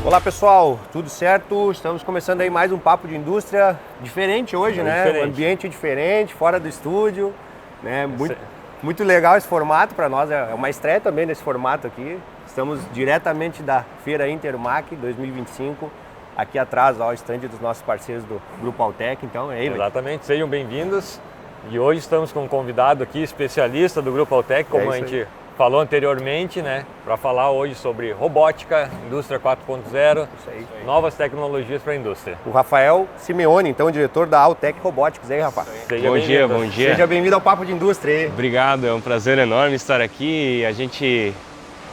Olá pessoal, tudo certo? Estamos começando aí mais um papo de indústria diferente hoje, né? Diferente. Um ambiente diferente, fora do estúdio, né? Muito legal esse formato para nós, é uma estreia também nesse formato aqui. Estamos diretamente da Feira Intermac 2025, aqui atrás, ó, o stand dos nossos parceiros do Grupo Altec, então é aí. Exatamente, sejam bem-vindos. E hoje estamos com um convidado aqui, especialista do Grupo Altec, como a gente falou anteriormente, né? Para falar hoje sobre robótica, indústria 4.0, novas tecnologias para a indústria. O Rafael Simeone, então, diretor da Altec Robotics. E aí, Rafa? Bom dia, bom dia. Seja bem-vindo ao Papo de Indústria aí. Obrigado, é um prazer enorme estar aqui. A gente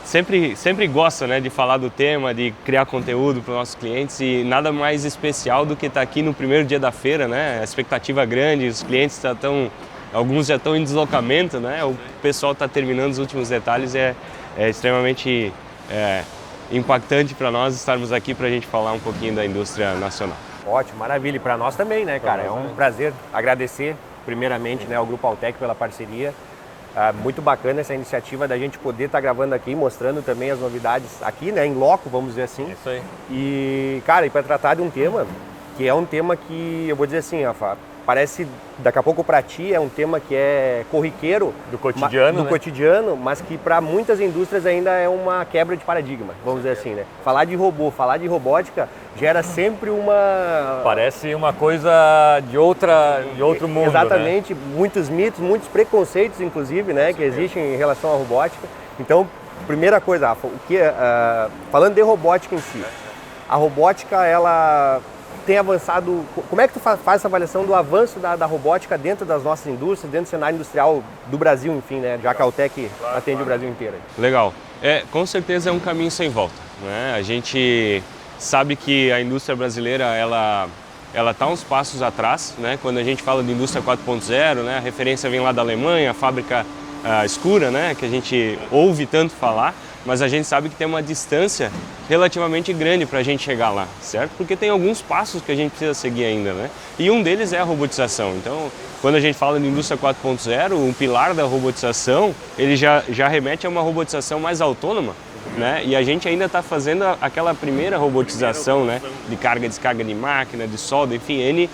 sempre gosta, né, de falar do tema, de criar conteúdo para os nossos clientes e nada mais especial do que estar aqui no primeiro dia da feira, né? A expectativa é grande, os clientes alguns já estão em deslocamento, né? O pessoal está terminando os últimos detalhes, é extremamente impactante para nós estarmos aqui para a gente falar um pouquinho da indústria nacional. Ótimo, maravilha. E para nós também, né, cara? É um prazer agradecer primeiramente, né, ao Grupo Altec pela parceria. Muito bacana essa iniciativa da gente poder estar gravando aqui, mostrando também as novidades aqui, né, em loco, vamos dizer assim. Isso aí. E, cara, para tratar de um tema que é um tema que, eu vou dizer assim, Rafa, parece, daqui a pouco para ti, é um tema que é corriqueiro. Do cotidiano, do cotidiano, mas que para muitas indústrias ainda é uma quebra de paradigma, vamos dizer assim, né? Falar de robô, falar de robótica, gera sempre uma... Parece uma coisa de outro mundo, exatamente, né? Muitos mitos, muitos preconceitos, inclusive, né, que existem em relação à robótica. Então, primeira coisa, Rafa, falando de robótica em si, a robótica, ela tem avançado. Como é que tu faz essa avaliação do avanço da robótica dentro das nossas indústrias, dentro do cenário industrial do Brasil, enfim, né? Já que a Altec atende o Brasil inteiro. Legal. Com certeza é um caminho sem volta, né? A gente sabe que a indústria brasileira, ela está uns passos atrás, né? Quando a gente fala de indústria 4.0, né? A referência vem lá da Alemanha, a fábrica escura, né? Que a gente ouve tanto falar, mas a gente sabe que tem uma distância relativamente grande para a gente chegar lá, certo? Porque tem alguns passos que a gente precisa seguir ainda, né? E um deles é a robotização. Então, quando a gente fala de indústria 4.0, um pilar da robotização, ele já remete a uma robotização mais autônoma, né? E a gente ainda está fazendo aquela primeira robotização, né? De carga e descarga de máquina, de solda, enfim, N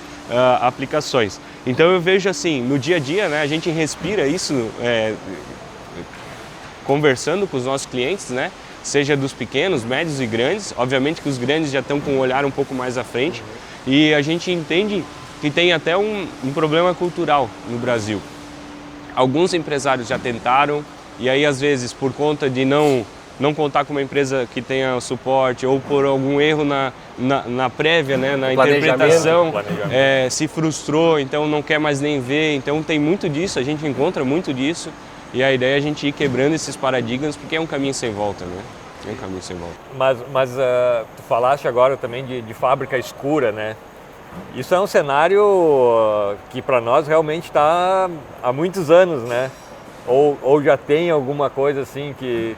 aplicações. Então eu vejo assim, no dia a dia, né? A gente respira isso conversando com os nossos clientes, né? Seja dos pequenos, médios e grandes. Obviamente que os grandes já estão com um olhar um pouco mais à frente. E a gente entende que tem até um problema cultural no Brasil. Alguns empresários já tentaram, e aí às vezes por conta de não contar com uma empresa que tenha suporte ou por algum erro na prévia, né, na interpretação, se frustrou, então não quer mais nem ver. Então tem muito disso, a gente encontra muito disso. E a ideia é a gente ir quebrando esses paradigmas, porque é um caminho sem volta, né? É um caminho sem volta. Mas tu falaste agora também de fábrica escura, né? Isso é um cenário que para nós realmente está há muitos anos, né? Ou já tem alguma coisa assim que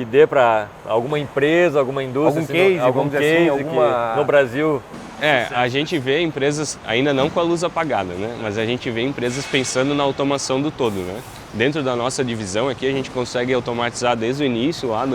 dê para alguma empresa, alguma indústria, algum case, que no Brasil... A gente vê empresas ainda não com a luz apagada, né? Mas a gente vê empresas pensando na automação do todo, né? Dentro da nossa divisão aqui a gente consegue automatizar desde o início lá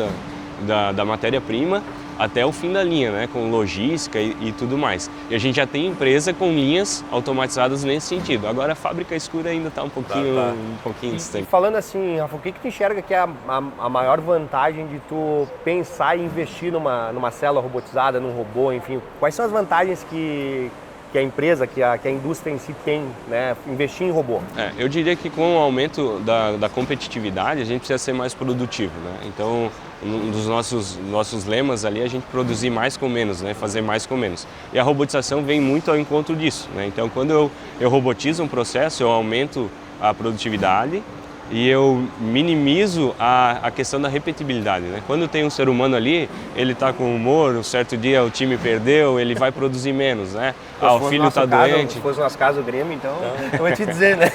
da matéria-prima até o fim da linha, né? Com logística e tudo mais. E a gente já tem empresa com linhas automatizadas nesse sentido. Agora a fábrica escura ainda está um pouquinho distante. Falando assim, Rafa, o que tu enxerga que é a maior vantagem de tu pensar e investir numa célula robotizada, num robô, enfim? Quais são as vantagens que a empresa, que a indústria em si tem, né, investir em robô? Eu diria que com o aumento da competitividade a gente precisa ser mais produtivo, né? Então, um dos nossos lemas ali é a gente produzir mais com menos, né? Fazer mais com menos. E a robotização vem muito ao encontro disso, né? Então, quando eu robotizo um processo, eu aumento a produtividade e eu minimizo a questão da repetibilidade, né? Quando tem um ser humano ali, ele está com humor, um certo dia o time perdeu, ele vai produzir menos, né? O filho está doente. Se fosse nosso caso, o Grêmio, então, eu vou te dizer, né?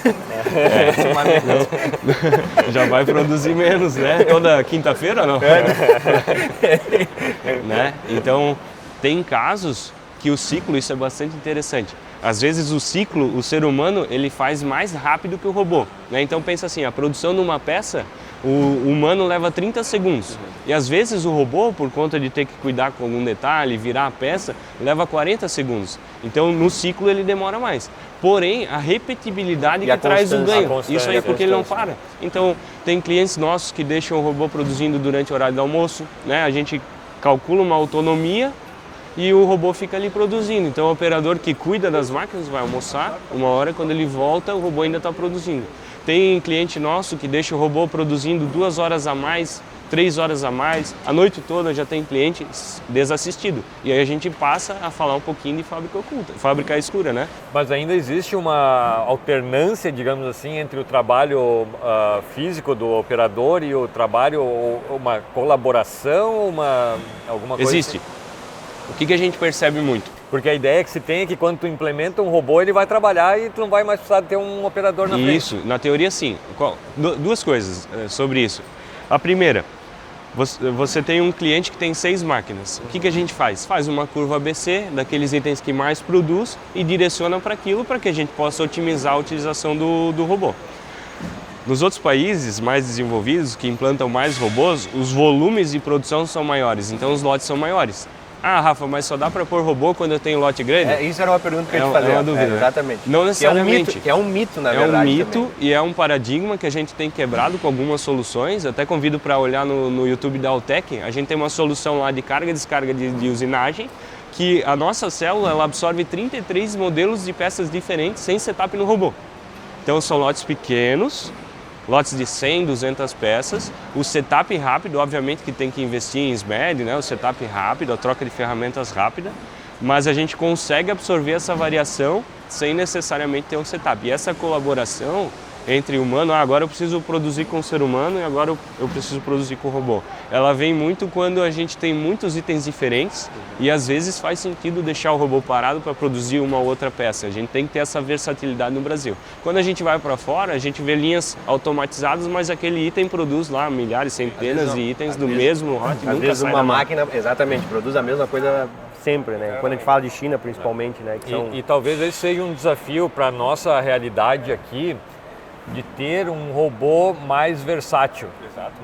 Já vai produzir menos, né? Toda quinta-feira, não? Né? Então, tem casos que o ciclo, isso é bastante interessante. Às vezes o ciclo, o ser humano, ele faz mais rápido que o robô, né? Então pensa assim, a produção de uma peça, o humano leva 30 segundos. E às vezes o robô, por conta de ter que cuidar com algum detalhe, virar a peça, leva 40 segundos. Então no ciclo ele demora mais. Porém, a repetibilidade que traz o ganho. Isso aí é porque ele não para. Então tem clientes nossos que deixam o robô produzindo durante o horário do almoço, né? A gente calcula uma autonomia e o robô fica ali produzindo. Então o operador que cuida das máquinas vai almoçar, uma hora, quando ele volta o robô ainda está produzindo. Tem cliente nosso que deixa o robô produzindo 2 horas a mais, 3 horas a mais, a noite toda já tem cliente desassistido. E aí a gente passa a falar um pouquinho de fábrica oculta, fábrica escura, né? Mas ainda existe uma alternância, digamos assim, entre o trabalho físico do operador e o trabalho, uma colaboração, alguma coisa? Existe. Assim? O que a gente percebe muito? Porque a ideia que se tem é que quando tu implementa um robô, ele vai trabalhar e tu não vai mais precisar ter um operador na frente. Isso, na teoria sim. Duas coisas sobre isso. A primeira, você tem um cliente que tem 6 máquinas. O que a gente faz? Faz uma curva ABC daqueles itens que mais produz e direciona para aquilo para que a gente possa otimizar a utilização do robô. Nos outros países mais desenvolvidos, que implantam mais robôs, os volumes de produção são maiores, então os lotes são maiores. Ah, Rafa, mas só dá para pôr robô quando eu tenho lote grande? Isso era uma pergunta que eu ia te fazer. É uma dúvida, né? Exatamente. Não necessariamente. É um mito, na verdade. É um mito também. E é um paradigma que a gente tem quebrado com algumas soluções. Até convido para olhar no YouTube da Altec. A gente tem uma solução lá de carga e descarga de usinagem, que a nossa célula ela absorve 33 modelos de peças diferentes sem setup no robô. Então são lotes pequenos, lotes de 100, 200 peças, o setup rápido, obviamente que tem que investir em SMED, né? O setup rápido, a troca de ferramentas rápida, mas a gente consegue absorver essa variação sem necessariamente ter um setup. E essa colaboração entre humano, agora eu preciso produzir com o ser humano e agora eu preciso produzir com o robô. Ela vem muito quando a gente tem muitos itens diferentes e às vezes faz sentido deixar o robô parado para produzir uma outra peça. A gente tem que ter essa versatilidade no Brasil. Quando a gente vai para fora, a gente vê linhas automatizadas, mas aquele item produz lá milhares, centenas de itens do mesmo lote. Às vezes uma máquina, exatamente, produz a mesma coisa sempre, né? Quando a gente fala de China, principalmente, né? E talvez esse seja um desafio para a nossa realidade aqui, de ter um robô mais versátil,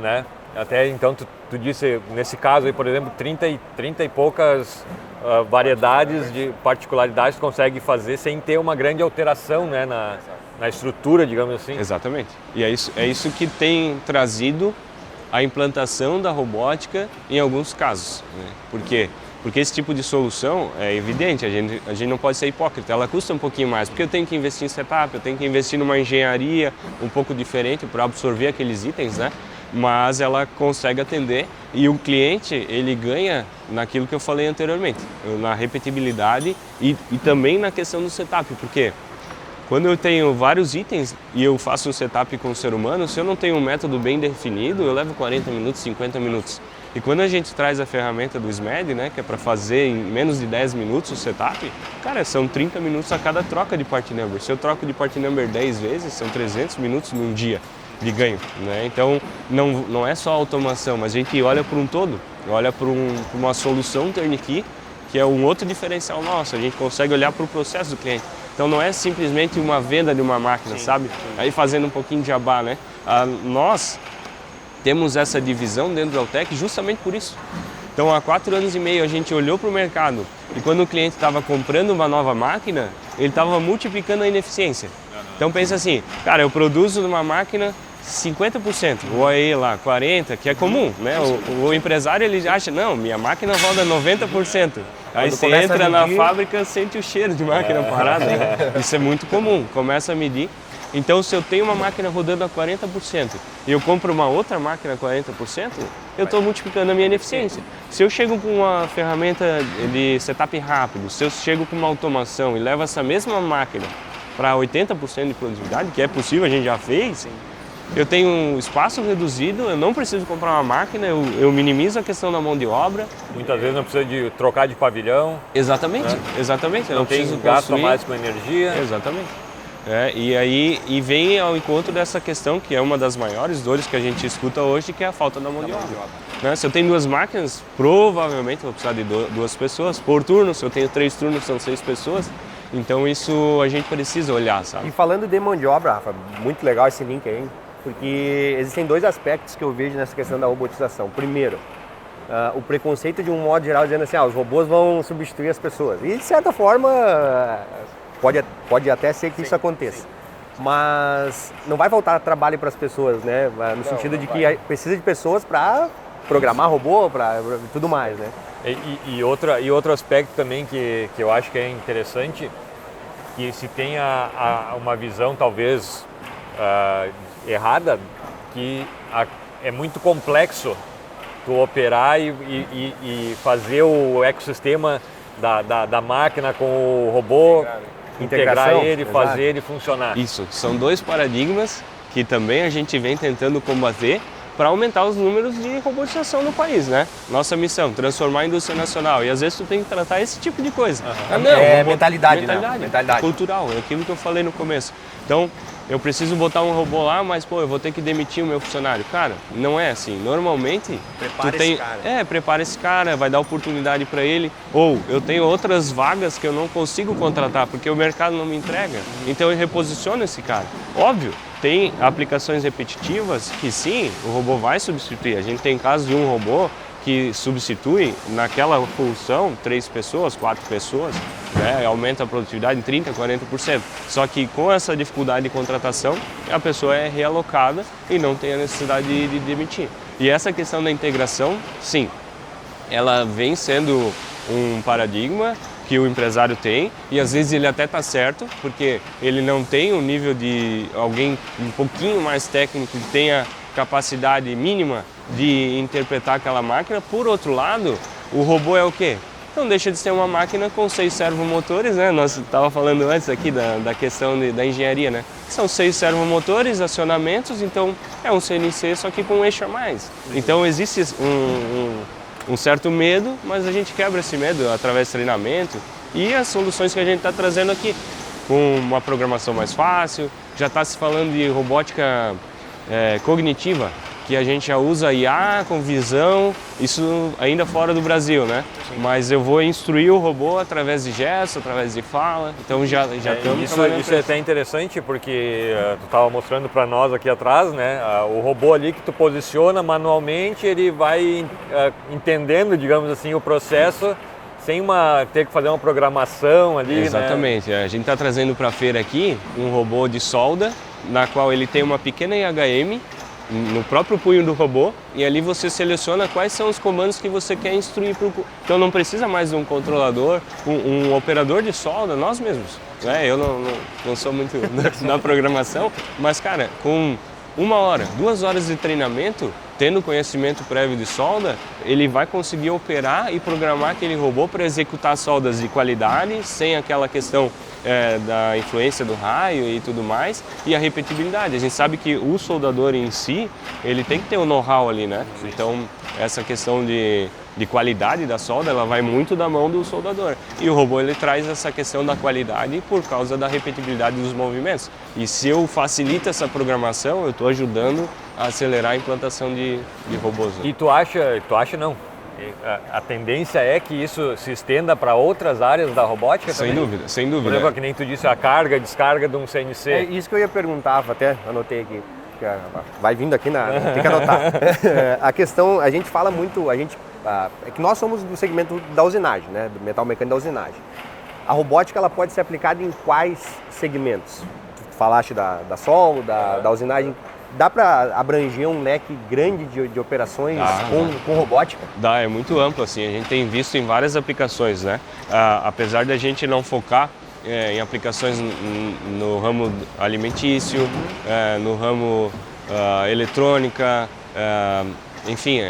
né? Até então tu disse, nesse caso aí, por exemplo, 30 e poucas variedades de particularidades tu consegue fazer sem ter uma grande alteração, né, na estrutura, digamos assim. Exatamente. E é isso que tem trazido a implantação da robótica em alguns casos, né? Por quê? Porque esse tipo de solução é evidente, a gente não pode ser hipócrita, ela custa um pouquinho mais, porque eu tenho que investir em setup, eu tenho que investir numa engenharia um pouco diferente para absorver aqueles itens, né? Mas ela consegue atender e o cliente, ele ganha naquilo que eu falei anteriormente, na repetibilidade e também na questão do setup, porque quando eu tenho vários itens e eu faço um setup com o ser humano, se eu não tenho um método bem definido, eu levo 40 minutos, 50 minutos. E quando a gente traz a ferramenta do SMED, né, que é para fazer em menos de 10 minutos o setup, cara, são 30 minutos a cada troca de part number. Se eu troco de part number 10 vezes, são 300 minutos num dia de ganho, né? Então, não é só automação, mas a gente olha para um todo, olha para uma solução turnkey, que é um outro diferencial nosso. A gente consegue olhar para o processo do cliente. Então, não é simplesmente uma venda de uma máquina, sabe? Aí fazendo um pouquinho de jabá, né? Nós temos essa divisão dentro da Altec justamente por isso. Então, há 4 anos e meio a gente olhou para o mercado e quando o cliente estava comprando uma nova máquina, ele estava multiplicando a ineficiência. Então, pensa assim, cara, eu produzo numa máquina 50%, ou aí lá 40%, que é comum, né? O empresário, ele acha, não, minha máquina roda 90%. Aí você entra na fábrica, sente o cheiro de máquina parada, né? Isso é muito comum, começa a medir. Então, se eu tenho uma máquina rodando a 40% e eu compro uma outra máquina a 40%, eu estou multiplicando a minha ineficiência. Se eu chego com uma ferramenta de setup rápido, se eu chego com uma automação e levo essa mesma máquina para 80% de produtividade, que é possível, a gente já fez, eu tenho um espaço reduzido, eu não preciso comprar uma máquina, eu minimizo a questão da mão de obra. Muitas vezes não precisa de trocar de pavilhão. Exatamente, né? exatamente. Não tem gasto a mais com energia. Exatamente. E vem ao encontro dessa questão que é uma das maiores dores que a gente escuta hoje, que é a falta da mão de obra. Né? Se eu tenho 2 máquinas, provavelmente eu vou precisar de 2 pessoas por turno. Se eu tenho 3 turnos, são 6 pessoas. Então isso a gente precisa olhar, sabe? E falando de mão de obra, Rafa, muito legal esse link aí, hein? Porque existem dois aspectos que eu vejo nessa questão da robotização. Primeiro, o preconceito de um modo geral dizendo assim, os robôs vão substituir as pessoas. E de certa forma, pode até ser que isso aconteça. Mas não vai faltar trabalho para as pessoas, né? No sentido de que precisa de pessoas para programar robô, para tudo mais, né? E outro aspecto também que eu acho que é interessante, que se tem uma visão talvez errada, que é muito complexo tu operar e fazer o ecossistema da máquina com o robô, integrar ele, fazer ele funcionar. Isso, são dois paradigmas que também a gente vem tentando combater para aumentar os números de robotização no país, né? Nossa missão, transformar a indústria nacional. E às vezes tu tem que tratar esse tipo de coisa. Mentalidade, né? Mentalidade cultural, é aquilo que eu falei no começo. Então, eu preciso botar um robô lá, mas pô, eu vou ter que demitir o meu funcionário. Cara, não é assim. Normalmente, prepara esse cara, vai dar oportunidade para ele. Ou eu tenho outras vagas que eu não consigo contratar porque o mercado não me entrega. Então eu reposiciono esse cara. Óbvio, tem aplicações repetitivas que sim, o robô vai substituir. A gente tem casos de um robô que substitui naquela função 3 pessoas, 4 pessoas, né? Aumenta a produtividade em 30%, 40%. Só que com essa dificuldade de contratação, a pessoa é realocada e não tem a necessidade de demitir. E essa questão da integração, sim, ela vem sendo um paradigma que o empresário tem, e às vezes ele até está certo, porque ele não tem um nível de alguém um pouquinho mais técnico que tenha capacidade mínima de interpretar aquela máquina. Por outro lado, o robô é o quê? Não deixa de ser uma máquina com 6 servomotores, né? Nós estávamos falando antes aqui da questão da engenharia, né? São 6 servomotores, acionamentos, então é um CNC só que com um eixo a mais. Então existe um certo medo, mas a gente quebra esse medo através de treinamento e as soluções que a gente está trazendo aqui, com uma programação mais fácil. Já está se falando de robótica cognitiva, que a gente já usa IA com visão, isso ainda fora do Brasil, né? Sim. Mas eu vou instruir o robô através de gesto, através de fala, então já estamos isso é até interessante, porque tu estava mostrando para nós aqui atrás, né? O robô ali que tu posiciona manualmente, ele vai entendendo, digamos assim, o processo, sem ter que fazer uma programação ali, exatamente, né? A gente está trazendo para a feira aqui um robô de solda, na qual ele tem uma pequena IHM, no próprio punho do robô, e ali você seleciona quais são os comandos que você quer instruir. Então não precisa mais de um controlador, um operador de solda, nós mesmos. Eu não sou muito na programação, mas cara, com 1 hora, 2 horas de treinamento, tendo conhecimento prévio de solda, ele vai conseguir operar e programar aquele robô para executar soldas de qualidade, sem aquela questão da influência do raio e tudo mais, e a repetibilidade. A gente sabe que o soldador em si, ele tem que ter um know-how ali, né? Então, essa questão de qualidade da solda, ela vai muito da mão do soldador. E o robô, ele traz essa questão da qualidade por causa da repetibilidade dos movimentos. E se eu facilito essa programação, eu estou ajudando a acelerar a implantação de robôs. E tu acha não? A tendência é que isso se estenda para outras áreas da robótica também? Sem dúvida. Por exemplo, que nem tu disse, a carga e descarga de um CNC. É isso que eu ia perguntar, até anotei aqui. Vai vindo aqui, tem que anotar. A questão, a gente fala muito, é que nós somos do segmento da usinagem, né? Do metal mecânico da usinagem. A robótica, ela pode ser aplicada em quais segmentos? Tu falaste da solda, da usinagem. Dá para abranger um leque grande de operações com robótica? Dá, é muito amplo, assim, a gente tem visto em várias aplicações, né? Apesar da gente não focar em aplicações no ramo alimentício, no ramo eletrônica, enfim,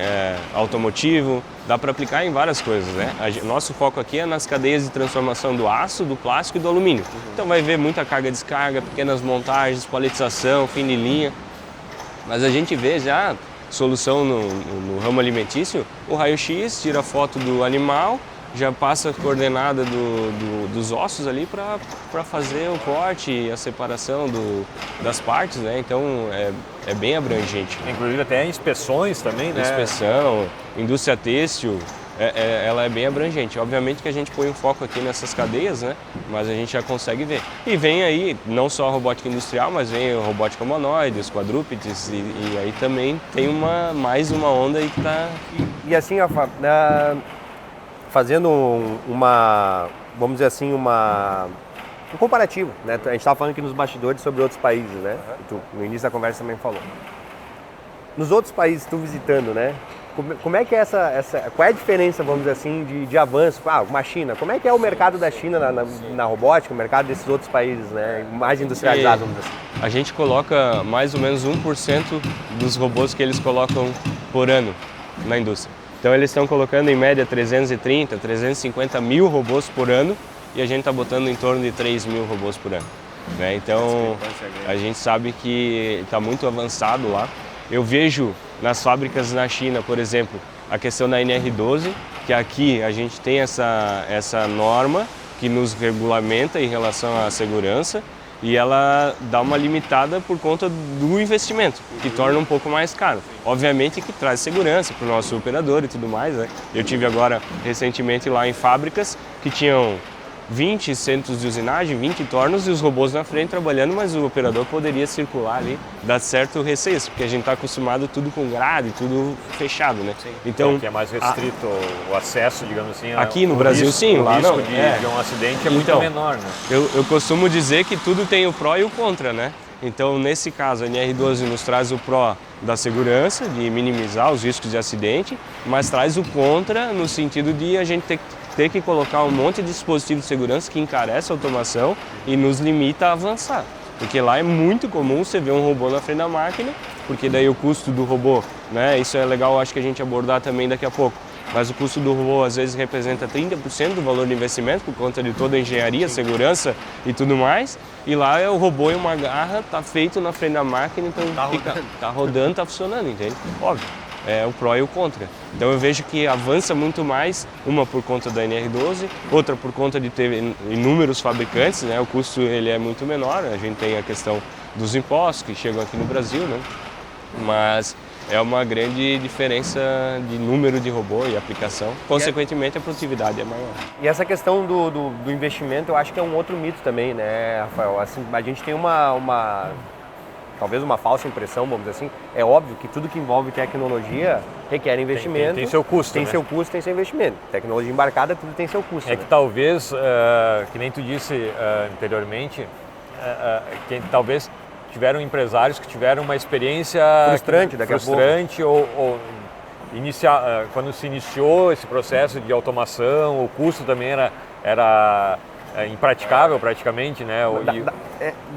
automotivo, dá para aplicar em várias coisas, né? Nosso foco aqui é nas cadeias de transformação do aço, do plástico e do alumínio. Então vai ver muita carga e descarga, pequenas montagens, paletização, fim de linha. Mas a gente vê já solução no ramo alimentício, o raio-x tira foto do animal, já passa a coordenada dos ossos ali para fazer o corte e a separação das partes, né? Então é bem abrangente. Inclusive até inspeções também, né? Inspeção, indústria têxtil, ela é bem abrangente. Obviamente que a gente põe um foco aqui nessas cadeias, né? Mas a gente já consegue ver. E vem aí não só a robótica industrial, mas vem a robótica humanoide, os quadrúpedes, e aí também tem mais uma onda aí que está... E assim, Rafa, fazendo vamos dizer assim, um comparativo, né? A gente estava falando aqui nos bastidores sobre outros países, né? Tu, no início da conversa também falou. Nos outros países, tu visitando, né? Como é que é qual é a diferença, vamos dizer assim, de avanço? Uma China, como é que é o mercado da China na robótica, o mercado desses outros países, né? Mais industrializados, vamos dizer assim? A gente coloca mais ou menos 1% dos robôs que eles colocam por ano na indústria. Então eles estão colocando em média 330, 350 mil robôs por ano e a gente está botando em torno de 3 mil robôs por ano, né? Então a gente sabe que está muito avançado lá. Eu vejo nas fábricas na China, por exemplo, a questão da NR12, que aqui a gente tem essa norma que nos regulamenta em relação à segurança e ela dá uma limitada por conta do investimento, que torna um pouco mais caro. Obviamente que traz segurança para o nosso operador e tudo mais, né? Eu tive agora recentemente lá em fábricas que tinham 20 centros de usinagem, 20 tornos e os robôs na frente trabalhando, mas o operador poderia circular ali, dar certo receio, porque a gente está acostumado tudo com grade, tudo fechado, né? Sim. Então que é mais restrito o acesso, digamos assim. Aqui no Brasil, sim, o lá risco não. de um acidente é muito menor, né? Eu costumo dizer que tudo tem o pró e o contra, né? Então, nesse caso, a NR12 nos traz o pró da segurança, de minimizar os riscos de acidente, mas traz o contra no sentido de a gente ter que colocar um monte de dispositivo de segurança que encarece a automação e nos limita a avançar. Porque lá é muito comum você ver um robô na frente da máquina, porque daí o custo do robô, né? Isso é legal, acho que a gente abordar também daqui a pouco. Mas o custo do robô às vezes representa 30% do valor do investimento por conta de toda a engenharia, segurança e tudo mais. E lá é o robô em uma garra, tá feito na frente da máquina, então tá rodando, tá funcionando, entende? Óbvio, é o pró e o contra. Então eu vejo que avança muito mais, uma por conta da NR12, outra por conta de ter inúmeros fabricantes, né? O custo ele é muito menor, a gente tem a questão dos impostos que chegam aqui no Brasil, né? Mas é uma grande diferença de número de robô e aplicação. Consequentemente, a produtividade é maior. E essa questão do investimento, eu acho que é um outro mito também, né, Rafael? Assim, a gente tem talvez uma falsa impressão, vamos dizer assim. É óbvio que tudo que envolve tecnologia requer investimento. Tem seu custo, Tem né? seu custo, tem seu investimento. Tecnologia embarcada, tudo tem seu custo. É que talvez, que nem tu disse anteriormente, que talvez tiveram empresários que tiveram uma experiência frustrante daqui a pouco. ou quando se iniciou esse processo de automação, o custo também era impraticável praticamente, né?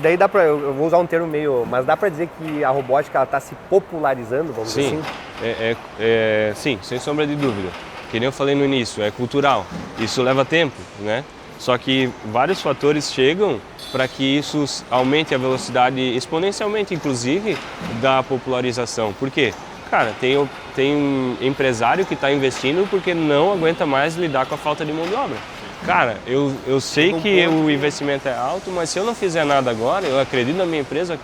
Daí dá pra, eu vou usar um termo meio, mas dá para dizer que a robótica está se popularizando, vamos dizer assim? Sim, sem sombra de dúvida. Que nem eu falei no início, é cultural. Isso leva tempo, né? Só que vários fatores chegam para que isso aumente a velocidade exponencialmente, inclusive, da popularização. Por quê? Cara, tem empresário que está investindo porque não aguenta mais lidar com a falta de mão de obra. Cara, eu sei que o investimento é alto, mas se eu não fizer nada agora, eu acredito na minha empresa,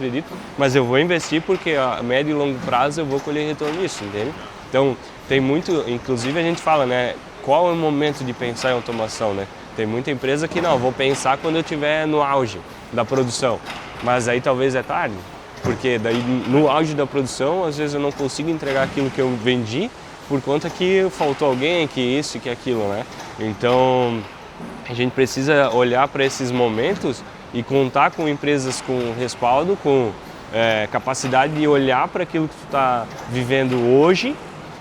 mas eu vou investir porque a médio e longo prazo eu vou colher retorno nisso, entende? Então, tem muito, inclusive a gente fala, né, qual é o momento de pensar em automação, né? Tem muita empresa que não, vou pensar quando eu estiver no auge da produção, mas aí talvez é tarde, porque daí no auge da produção, às vezes eu não consigo entregar aquilo que eu vendi por conta que faltou alguém, que isso, que aquilo, né? Então, a gente precisa olhar para esses momentos e contar com empresas com respaldo, com capacidade de olhar para aquilo que tu está vivendo hoje,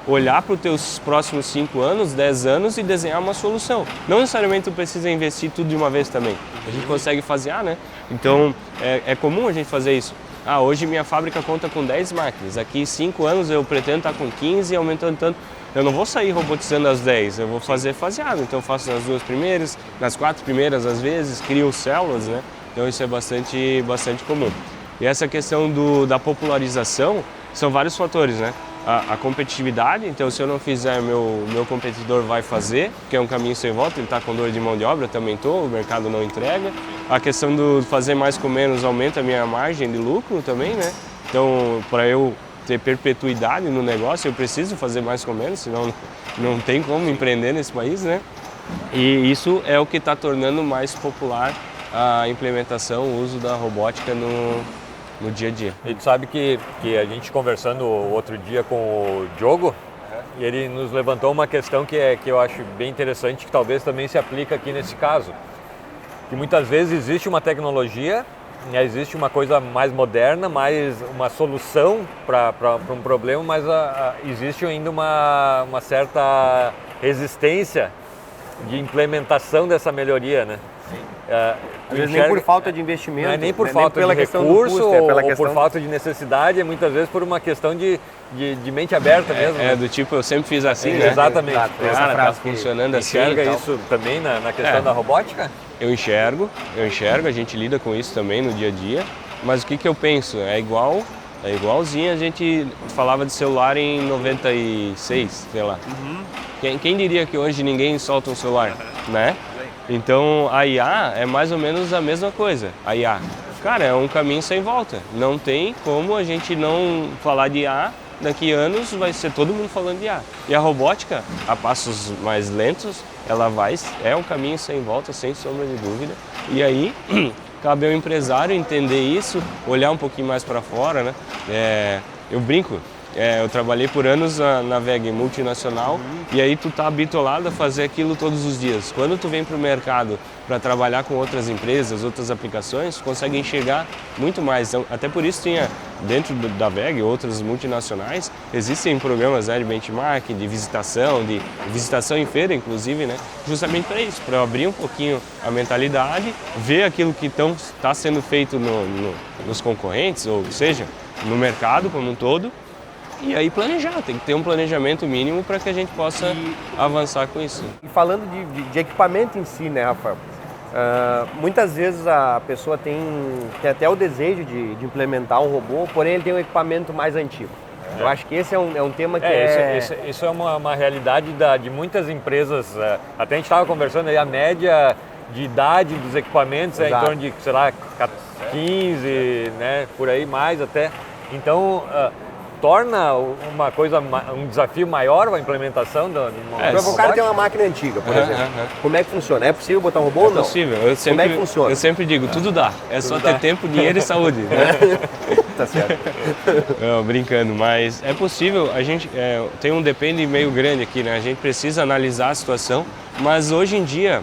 olhar para os teus próximos 5 anos, 10 anos e desenhar uma solução. Não necessariamente tu precisa investir tudo de uma vez também. A gente consegue fasear, né? Então, é comum a gente fazer isso. Hoje minha fábrica conta com 10 máquinas. Aqui em 5 anos eu pretendo estar com 15 e aumentando tanto. Eu não vou sair robotizando as 10, eu vou fazer faseado. Então eu faço nas 2 primeiras, nas 4 primeiras às vezes, crio células, né? Então isso é bastante comum. E essa questão da popularização são vários fatores, né? A competitividade, então se eu não fizer, meu competidor vai fazer, que é um caminho sem volta, ele está com dor de mão de obra, também estou, o mercado não entrega. A questão do fazer mais com menos aumenta a minha margem de lucro também, né? Então, para eu ter perpetuidade no negócio, eu preciso fazer mais com menos, senão não tem como empreender nesse país, né? E isso é o que está tornando mais popular a implementação, o uso da robótica no dia a dia. E tu sabe que a gente conversando outro dia com o Diogo, e ele nos levantou uma questão que eu acho bem interessante, que talvez também se aplica aqui nesse caso. Que muitas vezes existe uma tecnologia, né, existe uma coisa mais moderna, mais uma solução para um problema, mas existe ainda uma certa resistência de implementação dessa melhoria, né? Às vezes nem por falta de investimento, não é nem por nem falta pela de questão do recurso custo, ou questão por falta de necessidade, é muitas vezes por uma questão de mente aberta mesmo. É né? do tipo, eu sempre fiz assim, né? Exatamente. Cara, tá funcionando assim. Enxerga isso também na questão da robótica? Eu enxergo, a gente lida com isso também no dia a dia, mas o que eu penso? É igualzinho a gente falava de celular em 96, sei lá. Quem diria que hoje ninguém solta um celular, né? Então a IA é mais ou menos a mesma coisa, a IA. Cara, é um caminho sem volta, não tem como a gente não falar de IA. Daqui a anos vai ser todo mundo falando de IA. E a robótica, a passos mais lentos, é um caminho sem volta, sem sombra de dúvida. E aí, cabe ao empresário entender isso, olhar um pouquinho mais para fora, né? Eu brinco, eu trabalhei por anos na WEG multinacional e aí tu tá habituado a fazer aquilo todos os dias. Quando tu vem para o mercado para trabalhar com outras empresas, outras aplicações, tu consegue enxergar muito mais. Então, até por isso tinha, dentro da WEG, outras multinacionais, existem programas, né, de benchmark, de visitação em feira, inclusive, né, justamente para isso, para abrir um pouquinho a mentalidade, ver aquilo que está sendo feito nos concorrentes, ou seja, no mercado como um todo, e aí planejar, tem que ter um planejamento mínimo para que a gente possa avançar com isso. E falando de equipamento em si, né, Rafael? Muitas vezes a pessoa tem até o desejo de implementar um robô, porém ele tem um equipamento mais antigo. Eu acho que esse é um tema que Isso é uma realidade de muitas empresas. Até a gente estava conversando aí, a média de idade dos equipamentos é em torno de, sei lá, 15, né, por aí mais até. Então, torna uma coisa, um desafio maior a implementação de uma o cara tem uma máquina antiga, por exemplo. Como é que funciona? É possível botar um robô ou não? É possível. Como é que funciona? Eu sempre digo, tudo dá. É só ter tempo, dinheiro e saúde. Né? Tá certo. Não, brincando, mas é possível. A gente tem um depende meio grande aqui, né? A gente precisa analisar a situação, mas hoje em dia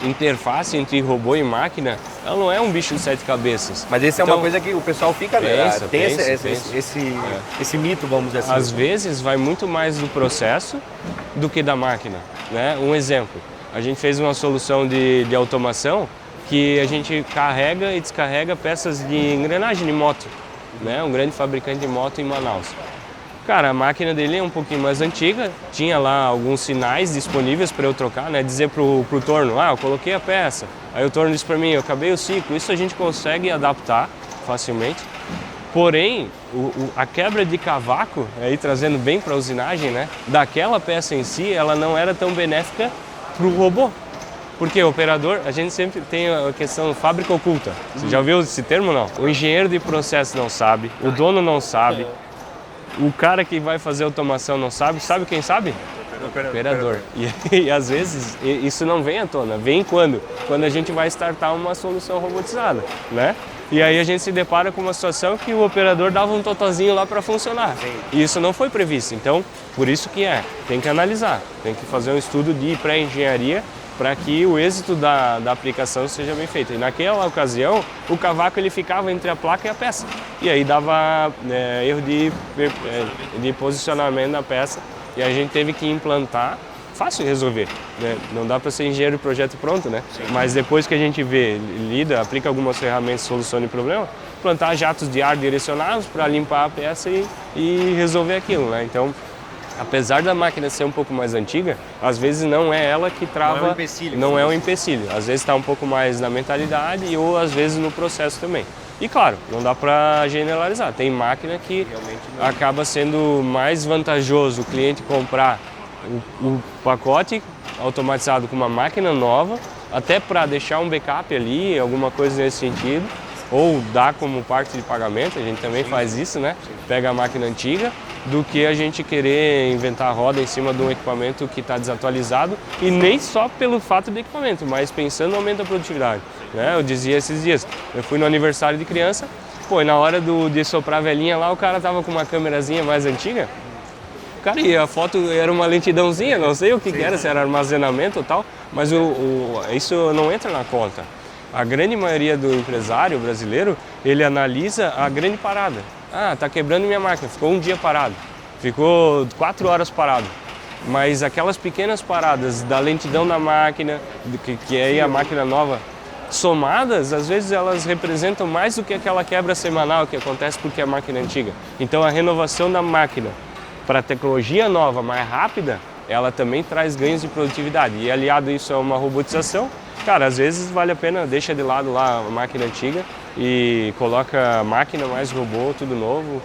interface entre robô e máquina, ela não é um bicho de 7 cabeças. Mas essa é uma coisa que o pessoal fica... Pensa. Esse mito, vamos dizer assim. Às vezes vai muito mais do processo do que da máquina. Né? Um exemplo, a gente fez uma solução de automação que a gente carrega e descarrega peças de engrenagem de moto. Né? Um grande fabricante de moto em Manaus. Cara, a máquina dele é um pouquinho mais antiga, tinha lá alguns sinais disponíveis para eu trocar, né? Dizer pro torno, eu coloquei a peça, aí o torno disse para mim, eu acabei o ciclo. Isso a gente consegue adaptar facilmente, porém, a quebra de cavaco, aí trazendo bem para a usinagem, né? Daquela peça em si, ela não era tão benéfica para o robô. Porque o operador, a gente sempre tem a questão fábrica oculta. Você já ouviu esse termo ou não? O engenheiro de processo não sabe, o dono não sabe. O cara que vai fazer automação não sabe, sabe quem sabe? O operador. E às vezes isso não vem à tona, vem quando? Quando a gente vai startar uma solução robotizada, né? E aí a gente se depara com uma situação que o operador dava um totozinho lá para funcionar. E isso não foi previsto, então por isso que tem que analisar, tem que fazer um estudo de pré-engenharia para que o êxito da aplicação seja bem feito. E naquela ocasião, o cavaco ele ficava entre a placa e a peça. E aí dava erro de posicionamento da peça e a gente teve que implantar. Fácil de resolver, né? Não dá para ser engenheiro de projeto pronto, né? Mas depois que a gente lida, aplica algumas ferramentas, soluciona o problema, plantar jatos de ar direcionados para limpar a peça e resolver aquilo, né? Então, apesar da máquina ser um pouco mais antiga, às vezes não é ela que trava, não é um empecilho. Às vezes está um pouco mais na mentalidade ou às vezes no processo também. E claro, não dá para generalizar. Tem máquina que acaba sendo mais vantajoso o cliente comprar o pacote automatizado com uma máquina nova, até para deixar um backup ali, alguma coisa nesse sentido. ou dá como parte de pagamento, a gente também faz isso, né? Pega a máquina antiga, do que a gente querer inventar a roda em cima de um equipamento que está desatualizado, e nem só pelo fato do equipamento, mas pensando no aumento da produtividade, né? Eu dizia esses dias, eu fui no aniversário de criança, pô, e na hora de soprar a velhinha lá, o cara tava com uma câmerazinha mais antiga, cara, e a foto era uma lentidãozinha, não sei o que era, se era armazenamento ou tal, mas isso não entra na conta. A grande maioria do empresário brasileiro, ele analisa a grande parada. Ah, tá quebrando minha máquina, ficou um dia parado, ficou 4 horas parado. Mas aquelas pequenas paradas da lentidão da máquina, que aí a máquina nova, somadas, às vezes elas representam mais do que aquela quebra semanal que acontece porque a máquina é antiga. Então a renovação da máquina para a tecnologia nova, mais rápida, ela também traz ganhos de produtividade. E aliado isso a uma robotização, cara, às vezes vale a pena, deixa de lado lá a máquina antiga e coloca a máquina mais robô, tudo novo,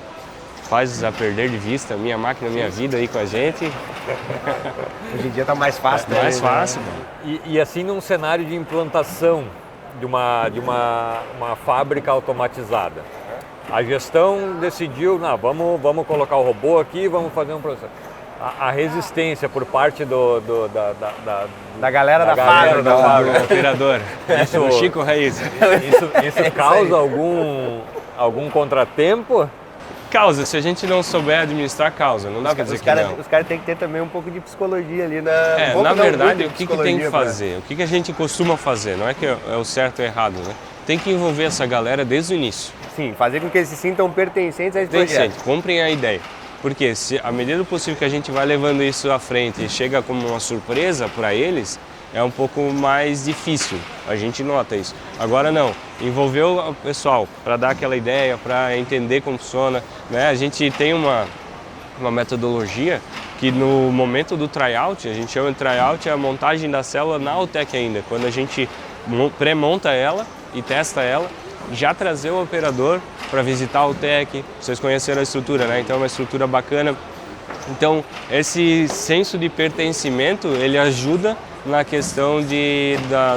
faz a perder de vista minha máquina, minha vida aí com a gente. Hoje em dia tá mais fácil, né? Mais fácil. E assim, num cenário de implantação de uma fábrica automatizada, a gestão decidiu, não, vamos colocar o robô aqui, vamos fazer um processo. A resistência por parte Da galera da fábrica, Do operador, o Chico Raiz. Isso causa algum contratempo? Causa, se a gente não souber administrar, causa, não dá pra dizer que não. Os caras têm que ter também um pouco de psicologia ali na verdade, o que tem que fazer? O que a gente costuma fazer? Não é que é o certo ou errado, né? Tem que envolver essa galera desde o início. Sim, fazer com que eles se sintam pertencentes a esse projeto. Comprem a ideia. Porque se à medida do possível que a gente vai levando isso à frente e chega como uma surpresa para eles, é um pouco mais difícil, a gente nota isso. Agora não, envolveu o pessoal para dar aquela ideia, para entender como funciona, né? A gente tem uma metodologia que no momento do tryout, a gente chama de tryout a montagem da célula na Altec ainda, quando a gente pré-monta ela e testa ela, já trazer o operador para visitar o Altec, vocês conheceram a estrutura, né? Então é uma estrutura bacana. Então esse senso de pertencimento, ele ajuda na questão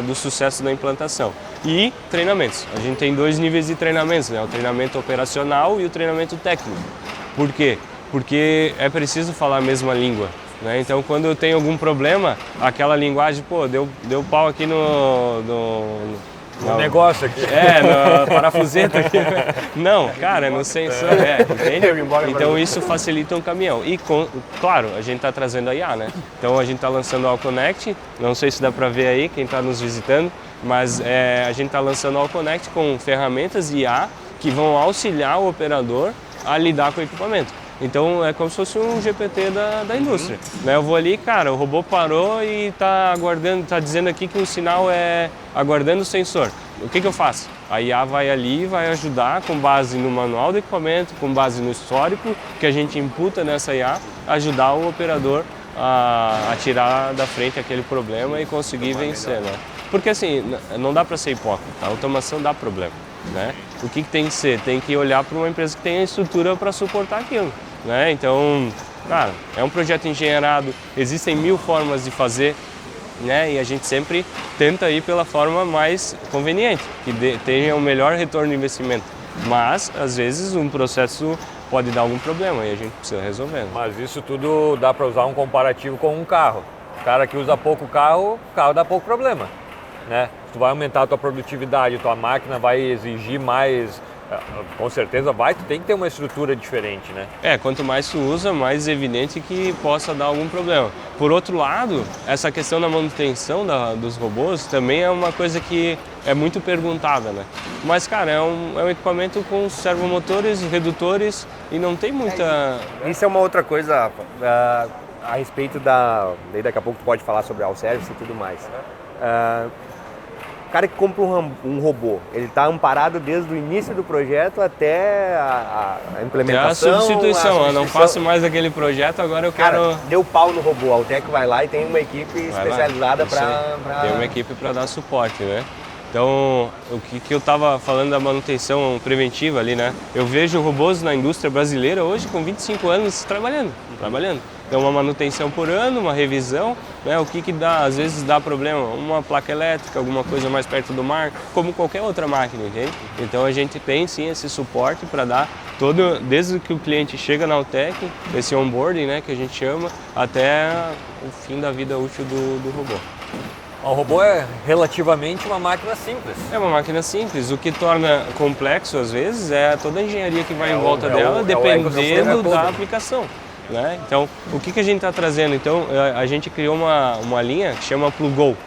do sucesso da implantação. E treinamentos. A gente tem 2 níveis de treinamentos, né? O treinamento operacional e o treinamento técnico. Por quê? Porque é preciso falar a mesma língua, né? Então quando eu tenho algum problema, aquela linguagem, pô, deu pau aqui no negócio aqui. Na parafuseta aqui. Não, cara, no sensor, entende? Então isso facilita um caminhão. E, claro, a gente está trazendo a IA, né? Então a gente está lançando o Allconnect, não sei se dá para ver aí quem está nos visitando, mas a gente está lançando o Allconnect com ferramentas IA que vão auxiliar o operador a lidar com o equipamento. Então é como se fosse um GPT da indústria. Né? Eu vou ali, cara, o robô parou e está aguardando, está dizendo aqui que o sinal é aguardando o sensor. O que eu faço? A IA vai ali e vai ajudar com base no manual do equipamento, com base no histórico que a gente imputa nessa IA, ajudar o operador a tirar da frente aquele problema e conseguir vencer, né? Porque assim, não dá para ser hipócrita, a automação dá problema, né? O que tem que ser? Tem que olhar para uma empresa que tem a estrutura para suportar aquilo, né? Então, cara, é um projeto engenheirado, existem 1000 formas de fazer, né? E a gente sempre tenta ir pela forma mais conveniente, que tenha o melhor retorno de investimento. Mas, às vezes, um processo pode dar algum problema e a gente precisa resolver. Mas isso tudo dá para usar um comparativo com um carro. O cara que usa pouco carro, o carro dá pouco problema, né? Tu vai aumentar a tua produtividade, tua máquina vai exigir mais, com certeza tu tem que ter uma estrutura diferente, né? Quanto mais tu usa, mais evidente que possa dar algum problema. Por outro lado, essa questão da manutenção dos robôs também é uma coisa que é muito perguntada, né? Mas, cara, é um equipamento com servomotores, redutores e não tem muita... Isso é uma outra coisa a respeito daí daqui a pouco tu pode falar sobre all service e tudo mais. O cara que compra um robô, ele está amparado desde o início do projeto até a implementação. Até a substituição, eu não faço mais aquele projeto, agora eu quero... Cara, deu pau no robô, a Altec vai lá e tem uma equipe especializada para... Tem uma equipe para dar suporte, né? Então, o que eu estava falando da manutenção preventiva ali, né? Eu vejo robôs na indústria brasileira hoje com 25 anos trabalhando. Então uma manutenção por ano, uma revisão, né? O que dá, às vezes dá problema, uma placa elétrica, alguma coisa mais perto do mar, como qualquer outra máquina, entende? Então a gente tem sim esse suporte para dar todo, desde que o cliente chega na Autec, esse onboarding, né, que a gente chama, até o fim da vida útil do robô. O robô é relativamente uma máquina simples. É uma máquina simples, o que torna complexo às vezes é toda a engenharia que vai em volta dela, dependendo da aplicação. Né? Então, o que a gente está trazendo? Então, a gente criou uma linha que chama Plugou,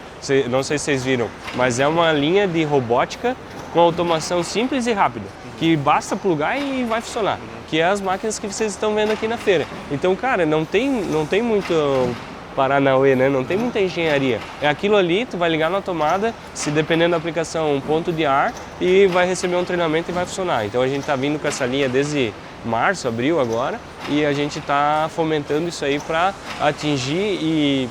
não sei se vocês viram, mas é uma linha de robótica com automação simples e rápida, que basta plugar e vai funcionar, que é as máquinas que vocês estão vendo aqui na feira. Então, cara, não tem muito paranauê, né? Não tem muita engenharia. É aquilo ali, tu vai ligar na tomada, se dependendo da aplicação, um ponto de ar e vai receber um treinamento e vai funcionar. Então a gente está vindo com essa linha desde março, abril agora, e a gente está fomentando isso aí para atingir e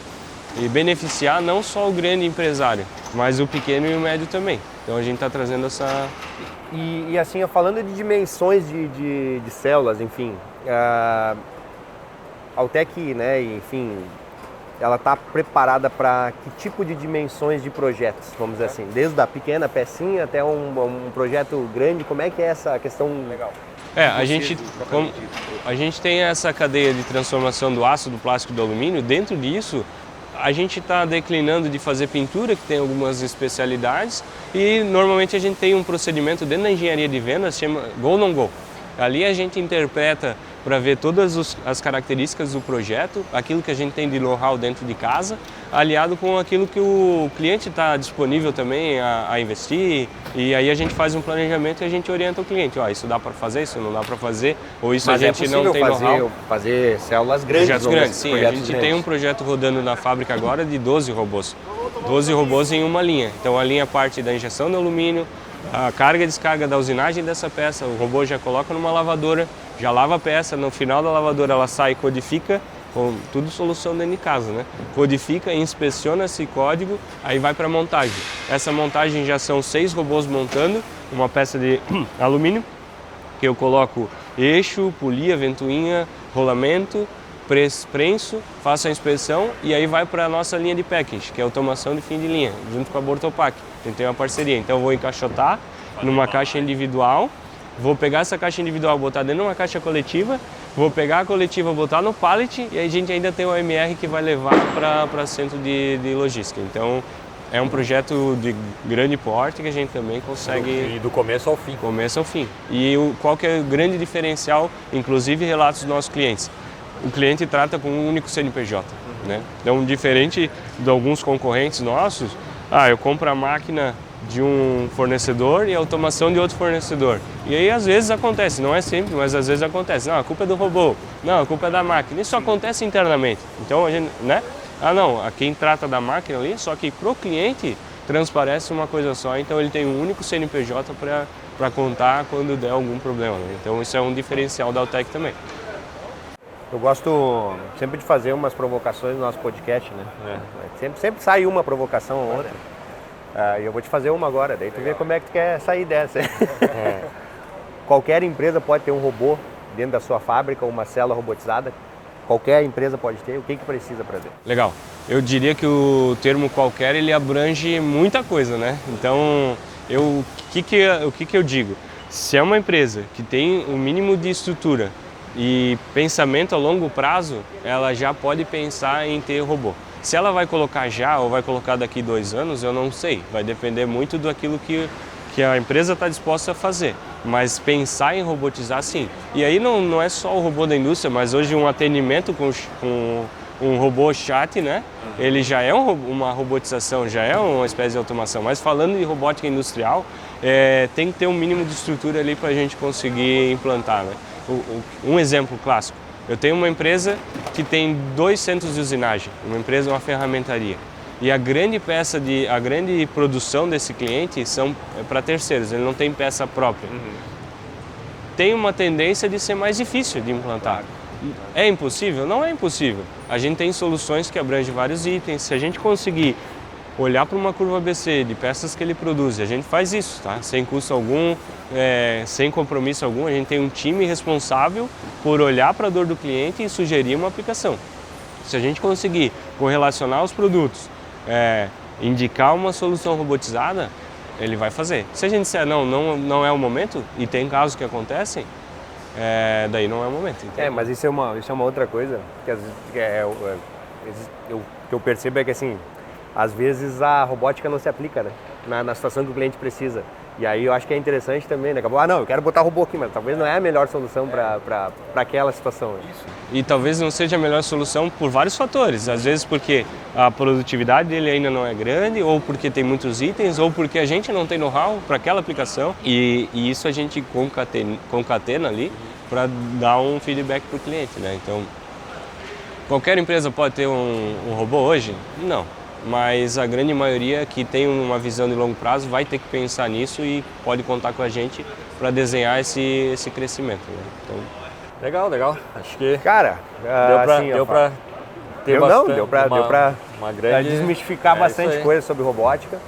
beneficiar não só o grande empresário, mas o pequeno e o médio também. Então a gente está trazendo essa... E assim, falando de dimensões de células, enfim, a Autec, né, enfim, ela está preparada para que tipo de dimensões de projetos, vamos dizer assim, desde a pequena pecinha até um projeto grande, como é que é essa questão? Legal. A gente tem essa cadeia de transformação do aço, do plástico e do alumínio. Dentro disso, a gente está declinando de fazer pintura, que tem algumas especialidades, e normalmente a gente tem um procedimento dentro da engenharia de vendas, chama Go No Go. Ali a gente interpreta para ver todas as características do projeto, aquilo que a gente tem de know-how dentro de casa, aliado com aquilo que o cliente está disponível também a investir, e aí a gente faz um planejamento e a gente orienta o cliente, isso dá para fazer, isso não dá para fazer, ou isso mas a gente não tem know-how. Fazer células grandes. Projetos grandes, sim. A gente tem um projeto rodando na fábrica agora de 12 robôs. 12 robôs em uma linha. Então a linha parte da injeção de alumínio, a carga e descarga da usinagem dessa peça, o robô já coloca numa lavadora, já lava a peça, no final da lavadora ela sai e codifica, com tudo solução dentro de casa, né? Codifica, inspeciona esse código, aí vai para a montagem. Essa montagem já são 6 robôs montando uma peça de alumínio, que eu coloco eixo, polia, ventoinha, rolamento, prenso, faço a inspeção e aí vai para a nossa linha de package, que é automação de fim de linha, junto com a Bortopac. A gente tem uma parceria, então eu vou encaixotar numa caixa individual, vou pegar essa caixa individual, botar dentro de uma caixa coletiva, vou pegar a coletiva, botar no pallet e aí a gente ainda tem o OMR que vai levar para centro de logística. Então é um projeto de grande porte que a gente também consegue... E do começo ao fim. Começo ao fim. E qual que é o grande diferencial, inclusive relatos dos nossos clientes? O cliente trata com um único CNPJ, né? Então, diferente de alguns concorrentes nossos, eu compro a máquina de um fornecedor e a automação de outro fornecedor. E aí, às vezes, acontece, não é sempre, mas às vezes acontece. Não, a culpa é do robô, não, a culpa é da máquina. Isso acontece internamente. Então, a gente, né? Quem trata da máquina ali, só que para o cliente transparece uma coisa só, então ele tem um único CNPJ para contar quando der algum problema, né? Então, isso é um diferencial da Autec também. Eu gosto sempre de fazer umas provocações no nosso podcast, né? Sempre sai uma provocação ou outra. E eu vou te fazer uma agora, daí tu vê como é que tu quer sair dessa. Qualquer empresa pode ter um robô dentro da sua fábrica, uma célula robotizada. Qualquer empresa pode ter. O que precisa para ter? Legal. Eu diria que o termo qualquer, ele abrange muita coisa, né? Então, o que eu digo? Se é uma empresa que tem o mínimo de estrutura e pensamento a longo prazo, ela já pode pensar em ter robô. Se ela vai colocar já ou vai colocar daqui 2 anos, eu não sei. Vai depender muito daquilo que a empresa está disposta a fazer. Mas pensar em robotizar, sim. E aí não é só o robô da indústria, mas hoje um atendimento com um robô chat, né? Ele já é uma robotização, já é uma espécie de automação. Mas falando de robótica industrial, tem que ter um mínimo de estrutura ali para a gente conseguir implantar, né? Um exemplo clássico, eu tenho uma empresa que tem 2 centros de usinagem, uma ferramentaria. E a grande produção desse cliente são para terceiros, ele não tem peça própria. Tem uma tendência de ser mais difícil de implantar. É impossível? Não é impossível. A gente tem soluções que abrangem vários itens. Se a gente conseguir olhar para uma curva ABC de peças que ele produz, a gente faz isso, tá? Sem custo algum, sem compromisso algum, a gente tem um time responsável por olhar para a dor do cliente e sugerir uma aplicação. Se a gente conseguir correlacionar os produtos, indicar uma solução robotizada, ele vai fazer. Se a gente disser não é o momento, e tem casos que acontecem, daí não é o momento. Entende? Mas isso é uma outra coisa que às vezes que eu percebo é que assim, às vezes a robótica não se aplica, né? Na situação que o cliente precisa. E aí eu acho que é interessante também, né? Não, eu quero botar robô aqui, mas talvez não é a melhor solução para aquela situação. Isso. E talvez não seja a melhor solução por vários fatores. Às vezes porque a produtividade dele ainda não é grande, ou porque tem muitos itens, ou porque a gente não tem know-how para aquela aplicação. E isso a gente concatena ali para dar um feedback para o cliente, né? Então, qualquer empresa pode ter um robô hoje? Não. Mas a grande maioria que tem uma visão de longo prazo vai ter que pensar nisso e pode contar com a gente para desenhar esse crescimento. Né? Então... Legal. Acho que cara, deu para ter bastante, deu para uma grande... desmistificar bastante coisa sobre robótica.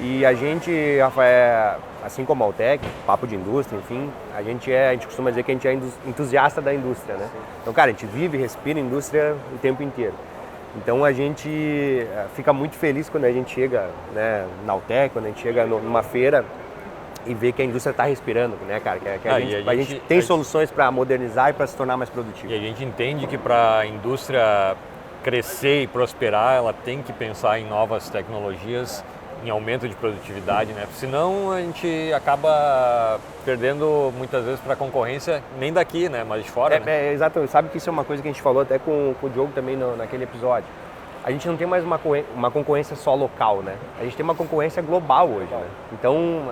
E a gente, assim como a Altec, Papo de Indústria, enfim, a gente costuma dizer que a gente é entusiasta da indústria, né? Então, cara, a gente vive e respira indústria o tempo inteiro. Então a gente fica muito feliz quando a gente chega, né, na Altec, quando a gente chega numa feira e vê que a indústria está respirando, né, cara? Que a gente tem soluções para modernizar e para se tornar mais produtivo. E a gente entende que para a indústria crescer e prosperar, ela tem que pensar em novas tecnologias, em aumento de produtividade, né? Senão a gente acaba perdendo muitas vezes para a concorrência, nem daqui, né? Mas de fora, né? Exato. Sabe que isso é uma coisa que a gente falou até com o Diogo também naquele episódio. A gente não tem mais uma concorrência só local, né? A gente tem uma concorrência global hoje, né? Então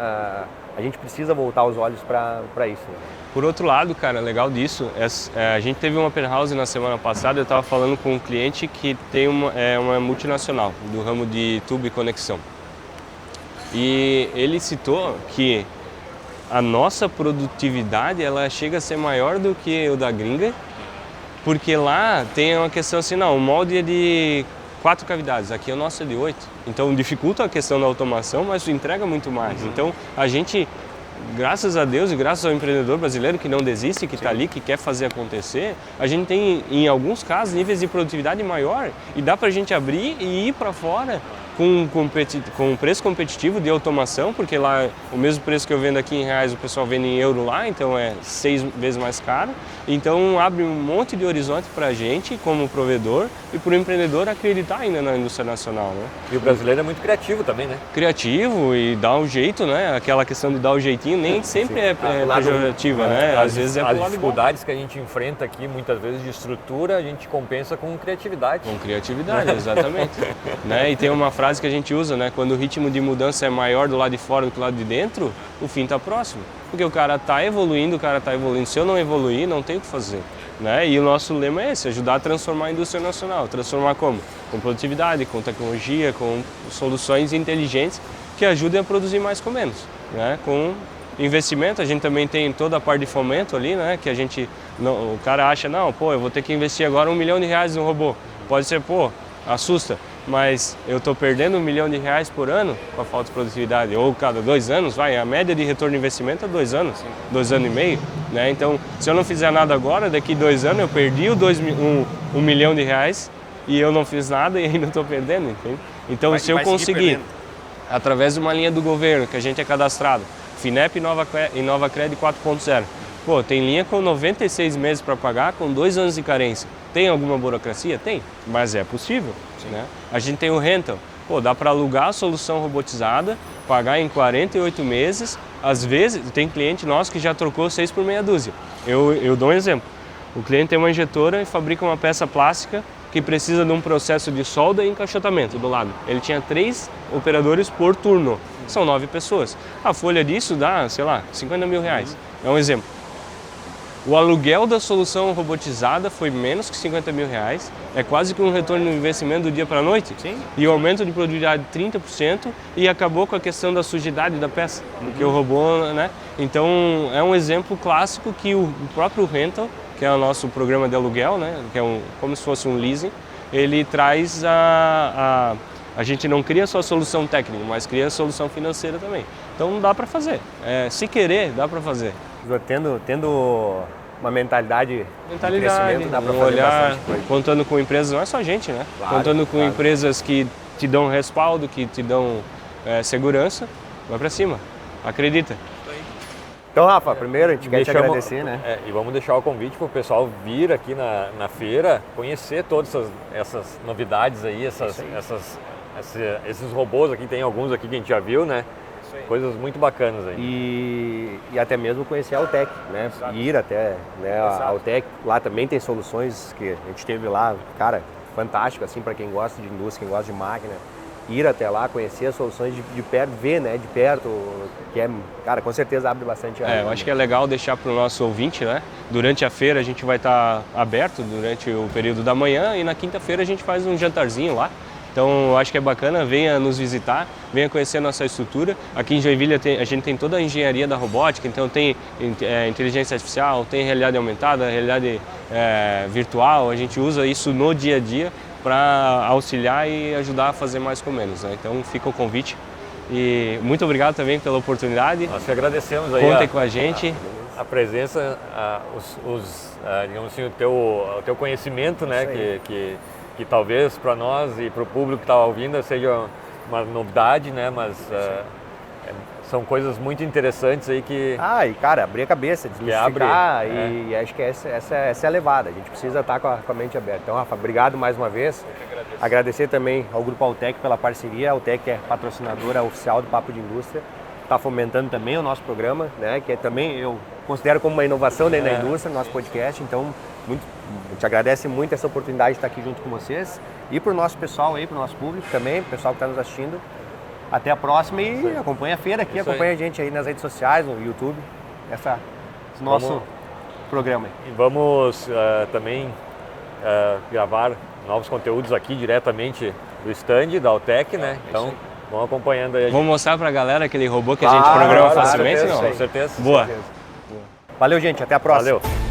a gente precisa voltar os olhos para isso. Né? Por outro lado, cara, legal disso, a gente teve uma open house na semana passada, eu estava falando com um cliente que tem uma multinacional do ramo de tubo e conexão. E ele citou que a nossa produtividade ela chega a ser maior do que o da gringa, porque lá tem uma questão assim, o molde é de 4 cavidades, aqui o nosso é de 8. Então dificulta a questão da automação, mas entrega muito mais. Então a gente, graças a Deus e graças ao empreendedor brasileiro que não desiste, que está ali, que quer fazer acontecer, a gente tem em alguns casos níveis de produtividade maior e dá para a gente abrir e ir para fora com preço competitivo de automação, porque lá o mesmo preço que eu vendo aqui em reais o pessoal vende em euro lá, então é 6 vezes mais caro. Então abre um monte de horizonte para a gente como provedor e para o empreendedor acreditar ainda na indústria nacional. Né? E o brasileiro é muito criativo também, né? Criativo e dá um jeito, né? Aquela questão de dar o jeitinho nem sempre é pejorativa, né? Às vezes as dificuldades que a gente enfrenta aqui, muitas vezes de estrutura, a gente compensa com criatividade. Com criatividade, exatamente. Né? E tem uma frase que a gente usa, né? Quando o ritmo de mudança é maior do lado de fora do que do lado de dentro, o fim está próximo. Porque o cara está evoluindo, Se eu não evoluir, não tem o que fazer. Né? E o nosso lema é esse, ajudar a transformar a indústria nacional. Transformar como? Com produtividade, com tecnologia, com soluções inteligentes que ajudem a produzir mais com menos. Né? Com investimento, a gente também tem toda a parte de fomento ali, né? Que a gente, o cara acha, eu vou ter que investir agora R$1 milhão no robô. Pode ser, assusta. Mas eu estou perdendo R$1 milhão por ano com a falta de produtividade, ou cada 2 anos, a média de retorno de investimento é 2 anos, 2 anos e meio, né? Então, se eu não fizer nada agora, daqui 2 anos eu perdi R$1 milhão e eu não fiz nada e ainda estou perdendo, entende? Então, se eu conseguir, através de uma linha do governo, que a gente é cadastrado, FINEP e NovaCred 4.0, tem linha com 96 meses para pagar, com 2 anos de carência. Tem alguma burocracia? Tem, mas é possível. Né? A gente tem o rental, dá para alugar a solução robotizada, pagar em 48 meses. Às vezes, tem cliente nosso que já trocou 6 por meia dúzia. Eu dou um exemplo. O cliente tem uma injetora e fabrica uma peça plástica que precisa de um processo de solda e encaixotamento do lado. Ele tinha 3 operadores por turno, são 9 pessoas. A folha disso dá, R$50 mil. É um exemplo. O aluguel da solução robotizada foi menos que R$50 mil, é quase que um retorno de investimento do dia para a noite. Sim. E o aumento de produtividade de 30% e acabou com a questão da sujidade da peça, porque o robô, né? Então é um exemplo clássico que o próprio rental, que é o nosso programa de aluguel, né? Que é como se fosse um leasing, ele traz a gente não cria só a solução técnica, mas cria a solução financeira também. Então dá para fazer, se querer dá para fazer. Tendo uma mentalidade de Mentalidade, crescimento, dá para um fazer olhar, bastante coisa. contando com empresas, não é só gente, né? Claro, Contando com claro. empresas que te dão respaldo, que te dão segurança, vai para cima, acredita. Então, Rafa, primeiro a gente quer te Deixamos- agradecer, né? E vamos deixar o convite para o pessoal vir aqui na feira, conhecer todas essas novidades aí, esses robôs aqui, tem alguns aqui que a gente já viu, né? Coisas muito bacanas aí. E até mesmo conhecer a Altec, né? Ir até, né, a Altec, lá também tem soluções que a gente teve lá, cara, fantástico assim para quem gosta de indústria, quem gosta de máquina. Ir até lá, conhecer as soluções de perto, ver, né, de perto, que é, cara, com certeza abre bastante a Eu acho que é legal deixar para o nosso ouvinte, né? Durante a feira a gente vai estar aberto durante o período da manhã e na quinta-feira a gente faz um jantarzinho lá. Então eu acho que é bacana, venha nos visitar, venha conhecer a nossa estrutura. Aqui em Joinville a gente tem toda a engenharia da robótica, então tem inteligência artificial, tem realidade aumentada, realidade virtual, a gente usa isso no dia a dia para auxiliar e ajudar a fazer mais com menos, né? Então fica o convite e muito obrigado também pela oportunidade. Nós que agradecemos aí Contem com a gente. a presença, digamos assim, o teu conhecimento, né? Que talvez para nós e para o público que está ouvindo seja uma novidade, né? Mas são coisas muito interessantes aí que... e cara, abrir a cabeça, desmistificar abre, e acho que essa é a levada. A gente precisa estar com a mente aberta. Então, Rafa, obrigado mais uma vez. Agradecer também ao Grupo Altec pela parceria. A Altec é patrocinadora oficial do Papo de Indústria. Está fomentando também o nosso programa, né? Que também eu considero como uma inovação dentro da indústria, nosso podcast. Então, a gente agradece muito essa oportunidade de estar aqui junto com vocês. E para o nosso pessoal aí, para o nosso público também, o pessoal que está nos assistindo. Até a próxima e acompanha a feira aqui, acompanha a gente aí nas redes sociais, no YouTube, esse nosso programa. E vamos também gravar novos conteúdos aqui diretamente do stand da Altec, né? Então, vão acompanhando aí. Vamos mostrar para a galera aquele robô que a gente programa facilmente, não? Com certeza. Boa. Valeu, gente, até a próxima. Valeu.